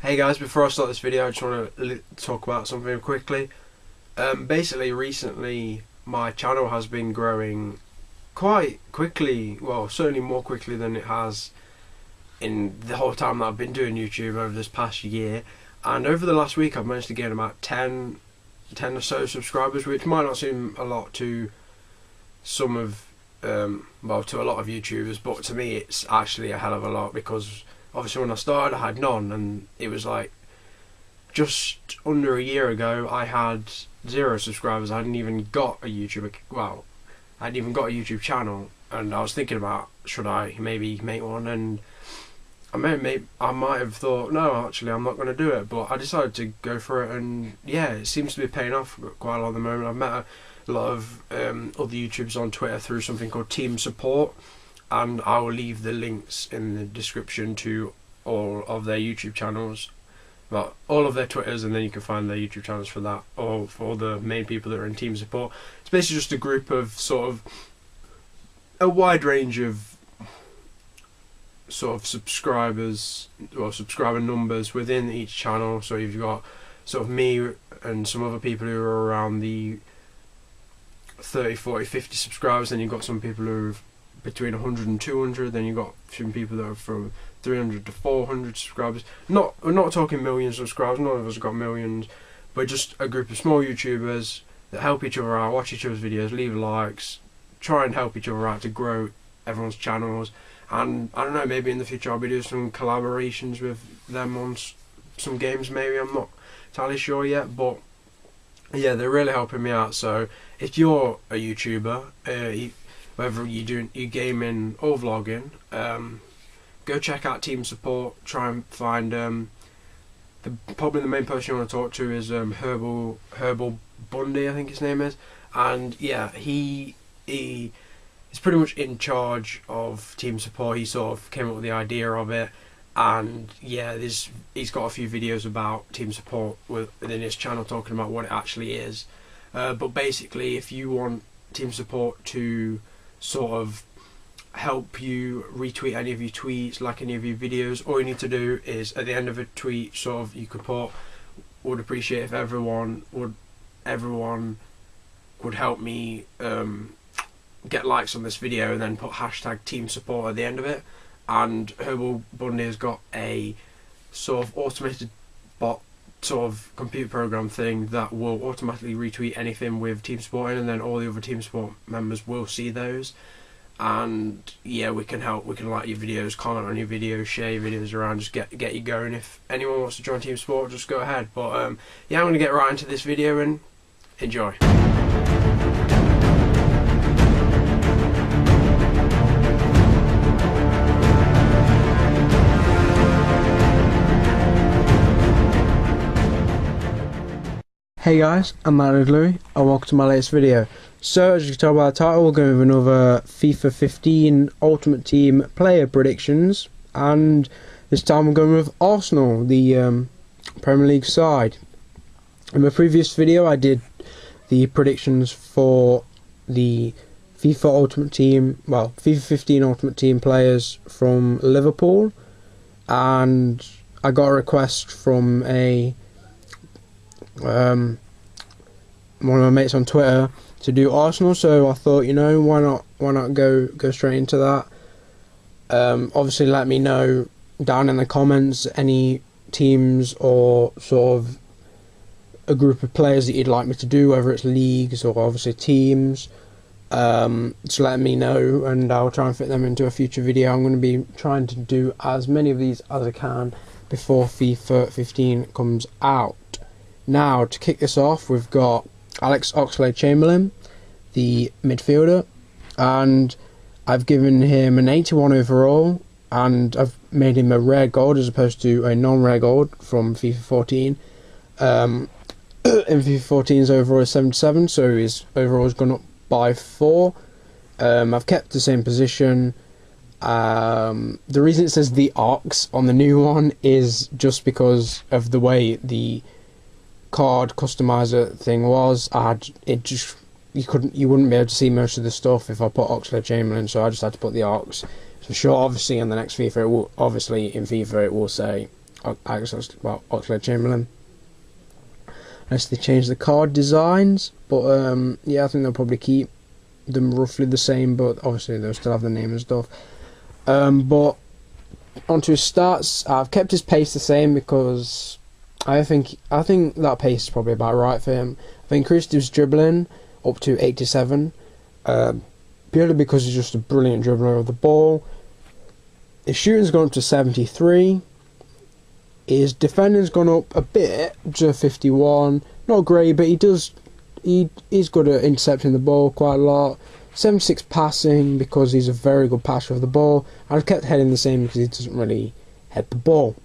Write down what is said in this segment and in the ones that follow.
Hey guys, before I start this video, I just want to talk about something quickly. Basically, recently my channel has been growing quite quickly, well, certainly more quickly than it has in the whole time that I've been doing YouTube over this past year. And over the last week, I've managed to gain about 10 or so subscribers, which might not seem a lot to some of, well, to a lot of YouTubers, but to me it's actually a hell of a lot, because obviously when I started I had none, and it was like just under a year ago I had 0 subscribers. I hadn't even got a YouTube, well, I hadn't even got a YouTube channel, and I was thinking about, should I maybe make one, and I might have thought, no, actually I'm not going to do it, but I decided to go for it, and yeah, it seems to be paying off quite a lot at the moment. I've met a lot of other YouTubers on Twitter through something called Team Support, and I will leave the links in the description to all of their YouTube channels, well, all of their Twitters, and then you can find their YouTube channels for that, or for the main people that are in Team Support. It's basically just a group of sort of a wide range of sort of subscribers, or subscriber numbers within each channel. So you've got sort of me and some other people who are around the 30, 40, 50 subscribers, then you've got some people who are between 100 and 200, then you've got some people that are from 300 to 400 subscribers. We're not talking millions of subscribers, none of us have got millions, but just a group of small YouTubers that help each other out, watch each other's videos, leave likes, try and help each other out to grow everyone's channels. And I don't know, maybe in the future I'll be doing some collaborations with them on some games, maybe, I'm not entirely sure yet, but yeah, they're really helping me out. So if you're a YouTuber, whether you're gaming or vlogging, go check out Team Support. Try and find probably the main person you want to talk to is Herbal Bundy, I think his name is, and yeah, he is pretty much in charge of Team Support. He sort of came up with the idea of it, and yeah, he's got a few videos about Team Support within his channel talking about what it actually is. But basically, if you want Team Support to sort of help you retweet any of your tweets, like any of your videos, all you need to do is at the end of a tweet, sort of, you could put, would appreciate if everyone would help me get likes on this video, and then put hashtag Team Support at the end of it. And Herbal Bundy has got a sort of automated bot, sort of computer program thing that will automatically retweet anything with Team Support in, and then all the other Team Support members will see those. And yeah, we can like your videos, comment on your videos, share your videos around, just get you going. If anyone wants to join Team Support, just go ahead. But yeah, I'm going to get right into this video and enjoy. Hey guys, I'm Louis, and welcome to my latest video. So, as you can tell by the title, we're going with another FIFA 15 Ultimate Team player predictions, and this time we're going with Arsenal, the Premier League side. In my previous video I did the predictions for the FIFA Ultimate Team, well, FIFA 15 Ultimate Team players from Liverpool, and I got a request from one of my mates on Twitter to do Arsenal, so I thought, you know, why not go straight into that. Obviously let me know down in the comments any teams or sort of a group of players that you'd like me to do, whether it's leagues or obviously teams. Just let me know and I'll try and fit them into a future video. I'm going to be trying to do as many of these as I can before FIFA 15 comes out. Now, to kick this off, we've got Oxlade-Chamberlain, the midfielder, and I've given him an 81 overall, and I've made him a rare gold as opposed to a non-rare gold from FIFA 14. In FIFA 14's overall is 77, so his overall has gone up by 4. I've kept the same position. The reason it says the Ox on the new one is just because of the way the card customizer thing was. You wouldn't be able to see most of the stuff if I put Oxlade-Chamberlain, so I just had to put the Ox. So sure, obviously in the next FIFA, in FIFA it will say Oxlade-Chamberlain. Unless they change the card designs, but yeah, I think they'll probably keep them roughly the same, but obviously they'll still have the name and stuff. But onto his stats, I've kept his pace the same because I think that pace is probably about right for him. I've increased his dribbling up to 87, purely because he's just a brilliant dribbler of the ball. His shooting's gone up to 73. His defending's gone up a bit to 51. Not great, but he's good at intercepting the ball quite a lot. 76 passing because he's a very good passer of the ball. I've kept heading the same because he doesn't really head the ball.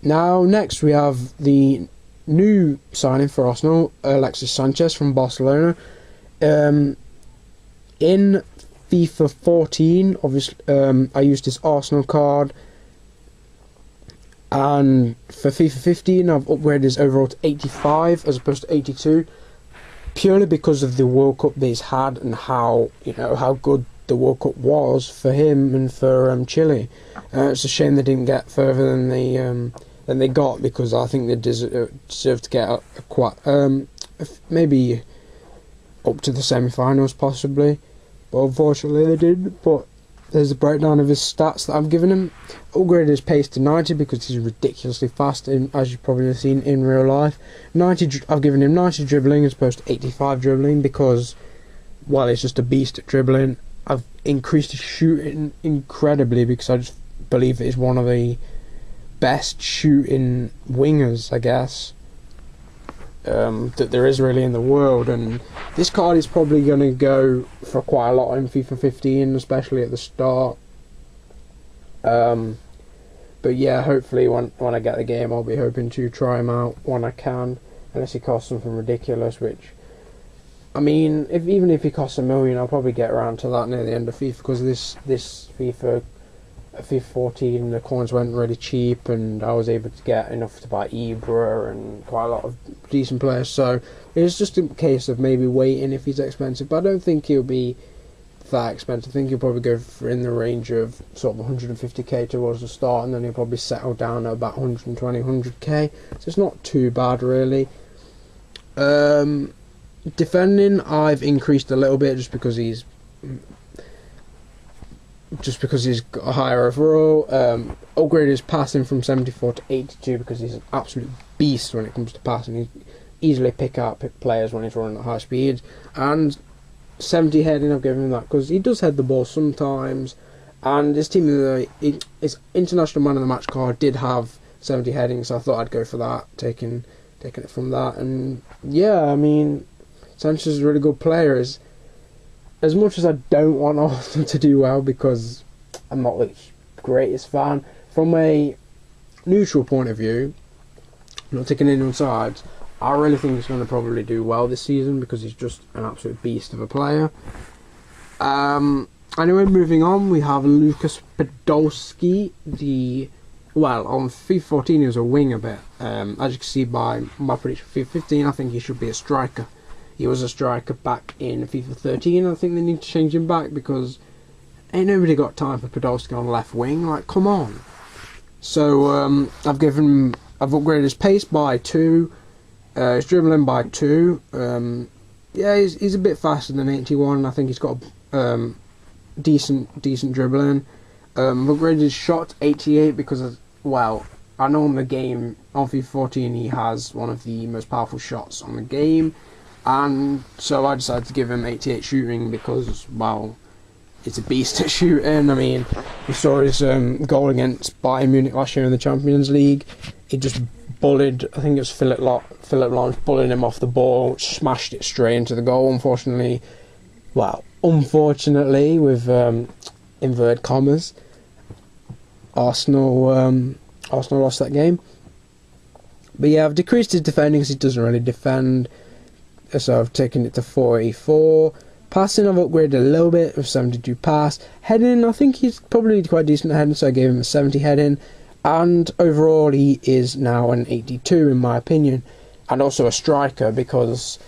Now, next we have the new signing for Arsenal, Alexis Sanchez from Barcelona. In FIFA 14, obviously, I used his Arsenal card. And for FIFA 15, I've upgraded his overall to 85 as opposed to 82, purely because of the World Cup that he's had and how good the World Cup was for him and for Chile. It's a shame they didn't get further than they got, because I think they deserved to get maybe up to the semi-finals possibly, but unfortunately they didn't. But there's a breakdown of his stats that I've given him. Upgraded his pace to 90 because he's ridiculously fast, as you've probably seen in real life. I've given him 90 dribbling as opposed to 85 dribbling because, while he's just a beast at dribbling, I've increased his shooting incredibly because I just believe that he's one of the best shooting wingers, I guess, that there is really in the world. And this card is probably going to go for quite a lot in FIFA 15, especially at the start. But yeah, hopefully when I get the game, I'll be hoping to try him out when I can, unless he costs something ridiculous, which, I mean, even if he costs $1 million, I'll probably get around to that near the end of FIFA, because this FIFA 14, the coins went really cheap, and I was able to get enough to buy Ibra and quite a lot of decent players. So it's just a case of maybe waiting if he's expensive, but I don't think he'll be that expensive. I think he'll probably go for in the range of sort of 150k towards the start, and then he'll probably settle down at about 120, 100k. So it's not too bad really. Defending, I've increased a little bit just because he's got a higher overall. Upgraded his passing from 74 to 82 because he's an absolute beast when it comes to passing. He easily pick players when he's running at high speeds. And 70 heading, I've given him that because he does head the ball sometimes. And his team, his international man of the match card did have 70 heading, so I thought I'd go for that, taking it from that. And yeah, I mean, Sanchez is a really good player. As much as I don't want Arsenal to do well because I'm not the greatest fan, from a neutral point of view, not taking anyone sides, I really think he's going to probably do well this season because he's just an absolute beast of a player. Anyway, moving on, we have Lukas Podolski. On FIFA 14 he was a wing a bit. As you can see by my prediction for FIFA 15, I think he should be a striker. He was a striker back in FIFA 13. I think they need to change him back because ain't nobody got time for Podolski on left wing. Like, come on. So I've upgraded his pace by 2, his dribbling by 2. Yeah, he's a bit faster than 81. I think he's got decent dribbling. I've upgraded his shot to 88 because I know in the game on FIFA 14 he has one of the most powerful shots on the game. And so I decided to give him 88 shooting because, it's a beast at shooting. I mean, we saw his goal against Bayern Munich last year in the Champions League. He just bullied, I think it was Philip Lahm, bullied him off the ball, smashed it straight into the goal. Unfortunately, with inverted commas, Arsenal lost that game. But yeah, I've decreased his defending because he doesn't really defend. So I've taken it to 44. Passing, I've upgraded a little bit with 72 pass. Heading, I think he's probably quite decent at heading, so I gave him a 70 heading. And overall, he is now an 82 in my opinion. And also a striker because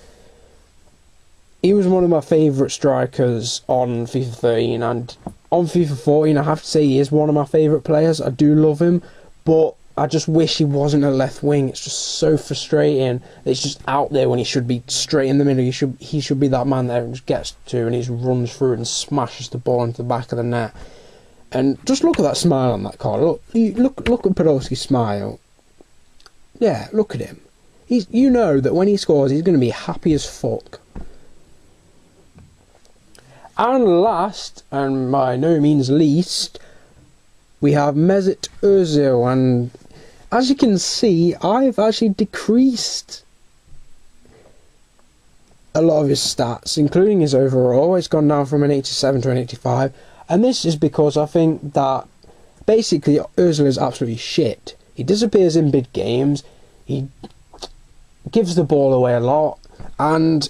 he was one of my favourite strikers on FIFA 13. And on FIFA 14, I have to say he is one of my favourite players. I do love him, but I just wish he wasn't a left wing. It's just so frustrating that he's just out there when he should be straight in the middle. He should be that man that everyone just gets to and he just runs through and smashes the ball into the back of the net. And just look at that smile on that card. Look at Podolski's smile. Yeah, look at him. You know that when he scores, he's going to be happy as fuck. And last, and by no means least, we have Mesut Ozil, and as you can see, I've actually decreased a lot of his stats, including his overall. It's gone down from an 87 to an 85, and this is because I think that basically Ozil is absolutely shit. He disappears in big games, he gives the ball away a lot, and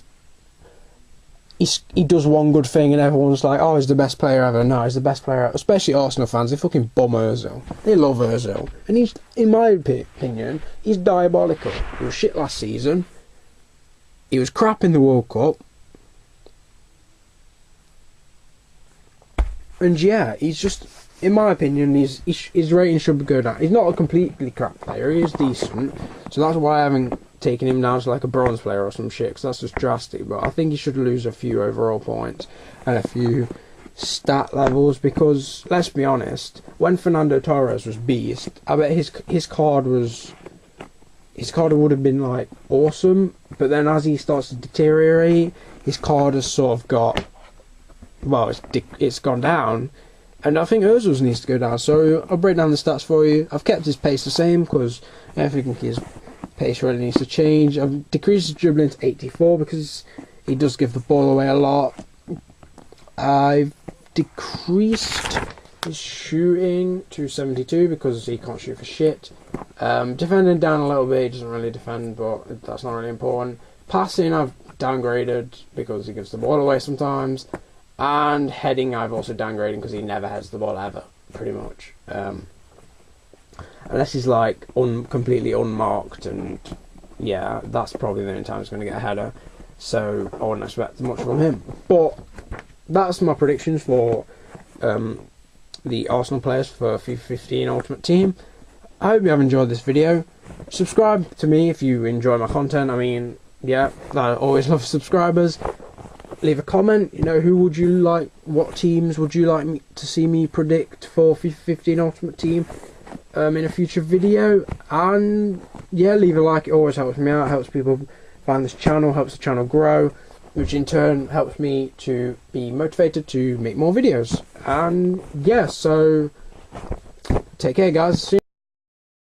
he does one good thing and everyone's like, oh, he's the best player ever. No, he's the best player ever. Especially Arsenal fans, they fucking bum Ozil. They love Ozil. And he's, in my opinion, he's diabolical. He was shit last season. He was crap in the World Cup. And yeah, he's just, in my opinion, his rating should go down. He's not a completely crap player, he is decent. So that's why I haven't taking him down to like a bronze player or some shit, because that's just drastic. But I think he should lose a few overall points and a few stat levels, because let's be honest, when Fernando Torres was beast, I bet his card would have been like awesome, but then as he starts to deteriorate, his card has sort of got, well, it's gone down, and I think Ozil's needs to go down. So I'll break down the stats for you. I've kept his pace the same because I think his pace really needs to change. I've decreased his dribbling to 84 because he does give the ball away a lot. I've decreased his shooting to 72 because he can't shoot for shit. Defending down a little bit, he doesn't really defend, but that's not really important. Passing I've downgraded because he gives the ball away sometimes. And heading I've also downgraded because he never heads the ball ever, pretty much. Unless he's like completely unmarked, and yeah, that's probably the only time he's going to get a header. So I wouldn't expect much from him. But that's my predictions for the Arsenal players for FIFA 15 Ultimate Team. I hope you have enjoyed this video. Subscribe to me if you enjoy my content. I mean, yeah, I always love subscribers. Leave a comment, you know, who would you like, what teams would you like me to see me predict for FIFA 15 Ultimate Team in a future video. And yeah, leave a like, it always helps me out, helps people find this channel, helps the channel grow, which in turn helps me to be motivated to make more videos. And yeah, so take care guys. See you.